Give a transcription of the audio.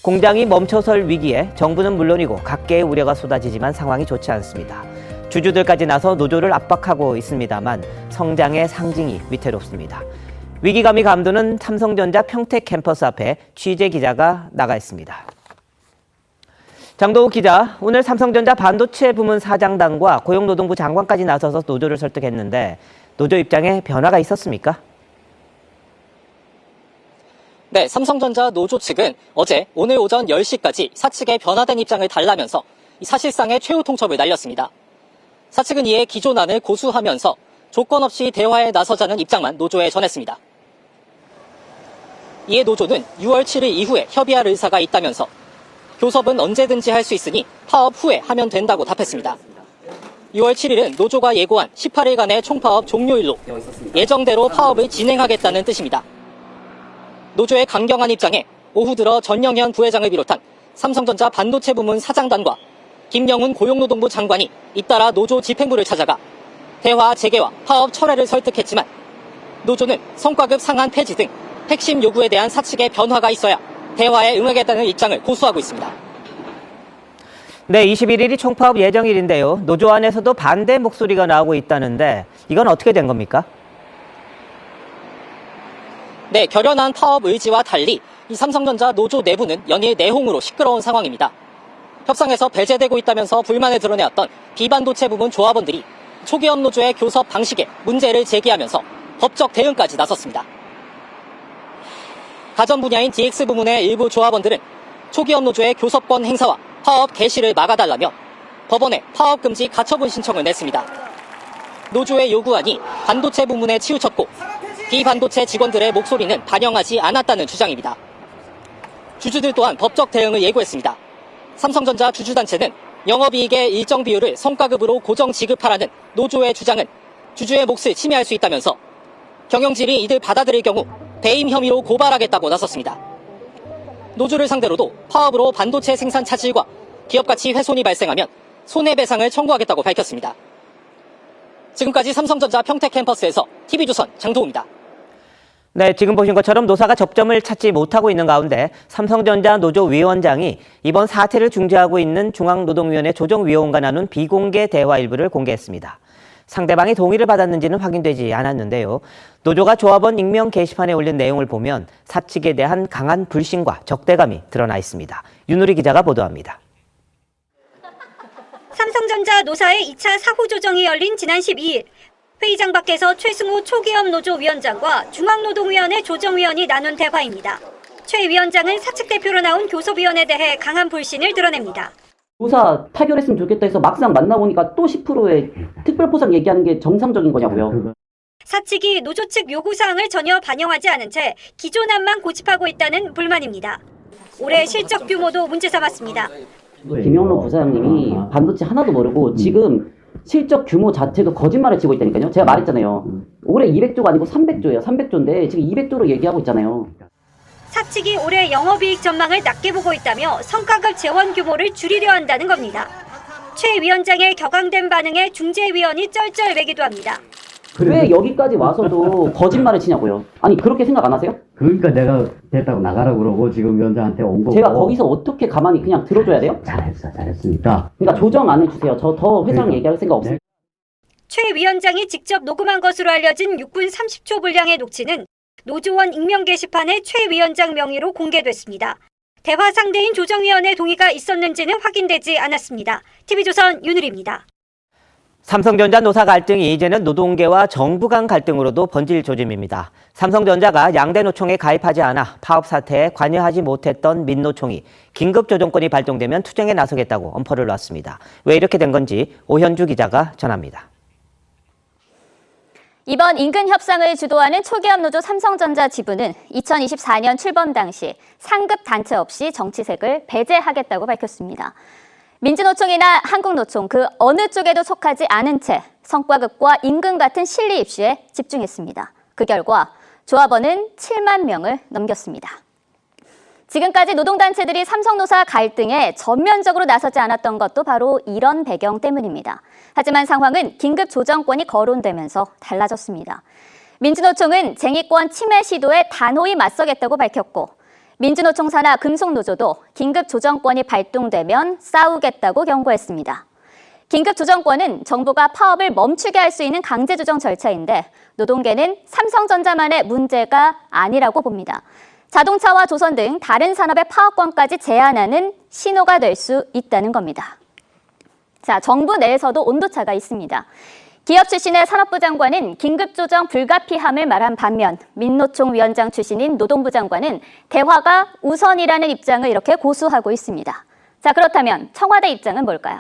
공장이 멈춰설 위기에 정부는 물론이고 각계의 우려가 쏟아지지만 상황이 좋지 않습니다. 주주들까지 나서 노조를 압박하고 있습니다만 성장의 상징이 위태롭습니다. 위기감이 감도는 삼성전자 평택 캠퍼스 앞에 취재 기자가 나가 있습니다. 장도우 기자, 오늘 삼성전자 반도체 부문 사장단과 고용노동부 장관까지 나서서 노조를 설득했는데 노조 입장에 변화가 있었습니까? 네, 삼성전자 노조 측은 어제 오늘 오전 10시까지 사측의 변화된 입장을 달라면서 사실상의 최후 통첩을 날렸습니다. 사측은 이에 기존안을 고수하면서 조건 없이 대화에 나서자는 입장만 노조에 전했습니다. 이에 노조는 6월 7일 이후에 협의할 의사가 있다면서 교섭은 언제든지 할 수 있으니 파업 후에 하면 된다고 답했습니다. 6월 7일은 노조가 예고한 18일간의 총파업 종료일로 예정대로 파업을 진행하겠다는 뜻입니다. 노조의 강경한 입장에 오후 들어 전영현 부회장을 비롯한 삼성전자 반도체 부문 사장단과 김영훈 고용노동부 장관이 잇따라 노조 집행부를 찾아가 대화 재개와 파업 철회를 설득했지만 노조는 성과급 상한 폐지 등 핵심 요구에 대한 사측의 변화가 있어야 대화에 응하겠다는 입장을 고수하고 있습니다. 네, 21일이 총파업 예정일인데요. 노조 안에서도 반대 목소리가 나오고 있다는데 이건 어떻게 된 겁니까? 네, 결연한 파업 의지와 달리 이 삼성전자 노조 내부는 연일 내홍으로 시끄러운 상황입니다. 협상에서 배제되고 있다면서 불만을 드러내었던 비반도체 부문 조합원들이 초기업 노조의 교섭 방식에 문제를 제기하면서 법적 대응까지 나섰습니다. 가전 분야인 DX 부문의 일부 조합원들은 초기업 노조의 교섭권 행사와 파업 개시를 막아달라며 법원에 파업 금지 가처분 신청을 냈습니다. 노조의 요구안이 반도체 부문에 치우쳤고 비반도체 직원들의 목소리는 반영하지 않았다는 주장입니다. 주주들 또한 법적 대응을 예고했습니다. 삼성전자 주주단체는 영업이익의 일정 비율을 성과급으로 고정 지급하라는 노조의 주장은 주주의 몫을 침해할 수 있다면서 경영진이 이들 받아들일 경우 배임 혐의로 고발하겠다고 나섰습니다. 노조를 상대로도 파업으로 반도체 생산 차질과 기업 가치 훼손이 발생하면 손해배상을 청구하겠다고 밝혔습니다. 지금까지 삼성전자 평택 캠퍼스에서 TV조선 장도우입니다. 네, 지금 보신 것처럼 노사가 접점을 찾지 못하고 있는 가운데 삼성전자 노조위원장이 이번 사태를 중재하고 있는 중앙노동위원회 조정위원과 나눈 비공개 대화 일부를 공개했습니다. 상대방이 동의를 받았는지는 확인되지 않았는데요. 노조가 조합원 익명 게시판에 올린 내용을 보면 사측에 대한 강한 불신과 적대감이 드러나 있습니다. 윤우리 기자가 보도합니다. 삼성전자 노사의 2차 사후 조정이 열린 지난 12일. 회의장 밖에서 최승호 초기업 노조 위원장과 중앙노동위원회 조정위원이 나눈 대화입니다. 최 위원장은 사측 대표로 나온 교섭위원에 대해 강한 불신을 드러냅니다. 노사 타결했으면 좋겠다 해서 막상 만나보니까 또 10%의 특별포상 얘기하는 게 정상적인 거냐고요. 사측이 노조 측 요구사항을 전혀 반영하지 않은 채 기존안만 고집하고 있다는 불만입니다. 올해 실적 규모도 문제 삼았습니다. 김영로 부사장님이 반도체 하나도 모르고 지금 실적 규모 자체도 거짓말을 치고 있다니까요. 제가 말했잖아요. 올해 200조가 아니고 300조예요. 300조인데 지금 200조로 얘기하고 있잖아요. 사측이 올해 영업이익 전망을 낮게 보고 있다며 성과급 재원 규모를 줄이려 한다는 겁니다. 최 위원장의 격앙된 반응에 중재위원이 쩔쩔매기도 합니다. 왜 여기까지 와서도 거짓말을 치냐고요. 아니 그렇게 생각 안 하세요? 그러니까 내가 됐다고 나가라고 그러고 지금 위원장한테 온 거고. 제가 거기서 어떻게 가만히 그냥 들어줘야 돼요? 잘했으니까. 그러니까 조정 안 해주세요. 저 더 회사랑 얘기할 생각 없어요. 최 위원장이 직접 녹음한 것으로 알려진 6분 30초 분량의 녹취는 노조원 익명 게시판에 최 위원장 명의로 공개됐습니다. 대화 상대인 조정위원회 동의가 있었는지는 확인되지 않았습니다. TV조선 윤우리입니다. 삼성전자 노사 갈등이 이제는 노동계와 정부 간 갈등으로도 번질 조짐입니다. 삼성전자가 양대 노총에 가입하지 않아 파업 사태에 관여하지 못했던 민노총이 긴급 조정권이 발동되면 투쟁에 나서겠다고 엄포를 놨습니다. 왜 이렇게 된 건지 오현주 기자가 전합니다. 이번 인근 협상을 주도하는 초기업 노조 삼성전자 지부는 2024년 출범 당시 상급 단체 없이 정치색을 배제하겠다고 밝혔습니다. 민주노총이나 한국노총 그 어느 쪽에도 속하지 않은 채 성과급과 임금 같은 실리 입슈에 집중했습니다. 그 결과 조합원은 7만 명을 넘겼습니다. 지금까지 노동단체들이 삼성노사 갈등에 전면적으로 나서지 않았던 것도 바로 이런 배경 때문입니다. 하지만 상황은 긴급 조정권이 거론되면서 달라졌습니다. 민주노총은 쟁의권 침해 시도에 단호히 맞서겠다고 밝혔고 민주노총 산하 금속노조도 긴급조정권이 발동되면 싸우겠다고 경고했습니다. 긴급조정권은 정부가 파업을 멈추게 할 수 있는 강제조정 절차인데 노동계는 삼성전자만의 문제가 아니라고 봅니다. 자동차와 조선 등 다른 산업의 파업권까지 제한하는 신호가 될 수 있다는 겁니다. 자, 정부 내에서도 온도차가 있습니다. 기업 출신의 산업부 장관은 긴급조정 불가피함을 말한 반면 민노총 위원장 출신인 노동부 장관은 대화가 우선이라는 입장을 이렇게 고수하고 있습니다. 자, 그렇다면 청와대 입장은 뭘까요?